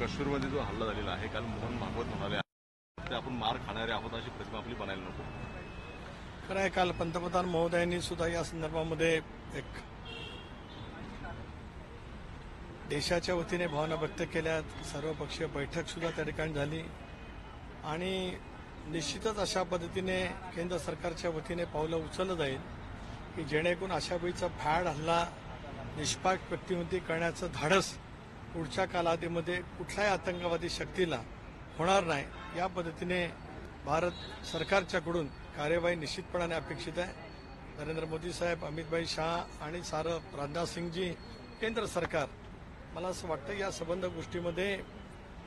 काश्मीरमध्ये जो हल्ला झालेला आहे, काल मोहन भागवत म्हणाले ते आपण मार खाणारे आहोत अशी प्रतिमा आपली बनायला नको. खरं आहे, काल पंतप्रधान महोदयांनी सुद्धा या संदर्भामध्ये एक देशाच्या वतीने भावना व्यक्त केल्या. सर्वपक्षीय बैठक सुद्धा त्या ठिकाणी झाली आणि निश्चितच अशा पद्धतीने केंद्र सरकारच्या वतीने पावलं उचललं जाईल की जेणेकरून अशावेळीचा फॅड हल्ला निष्पाप व्यक्तिमत्व करण्याचं धाडस पुढच्या कालावधीमध्ये कुठल्याही आतंकवादी शक्तीला होणार नाही. या पद्धतीने भारत सरकारच्याकडून कार्यवाही निश्चितपणाने अपेक्षित आहे. नरेंद्र मोदी साहेब, अमित शाह आणि सारं राजनाथ सिंगजी, केंद्र सरकार, मला असं वाटतं या संबंध गोष्टीमध्ये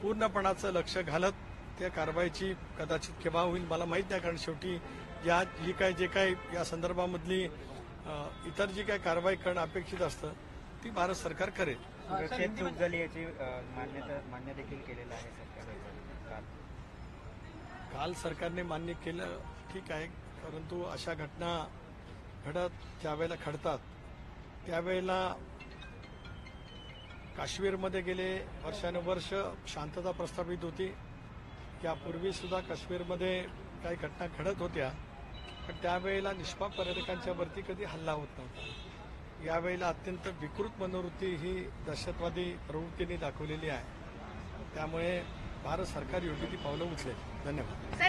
पूर्णपणाचं लक्ष घालत त्या कारवाईची कदाचित केव्हा होईल मला माहीत नाही, कारण शेवटी जे काही या संदर्भामधली इतर जी काही कारवाई करणं अपेक्षित असतं ती भारत सरकार करेल. चूक झाली याची मान्य देखील केलेलं आहे सरकारने. काल सरकारने मान्य केलं, ठीक आहे, परंतु अशा घटना ज्यावेळेला घडतात त्यावेळेला काश्मीरमध्ये गेले वर्षानुवर्ष शांतता प्रस्थापित होती. यापूर्वी सुद्धा काश्मीरमध्ये काही घटना घडत होत्या, पण त्यावेळेला निष्पाप पर्यटकांच्या वरती कधी हल्ला होत नव्हता. यावेळेला अत्यंत विकृत मनोवृत्ती ही दहशतवादी प्रवृत्तीने दाखवलेली आहे. त्यामुळे भारत सरकार योग्य ती पावलं उचलेल. धन्यवाद.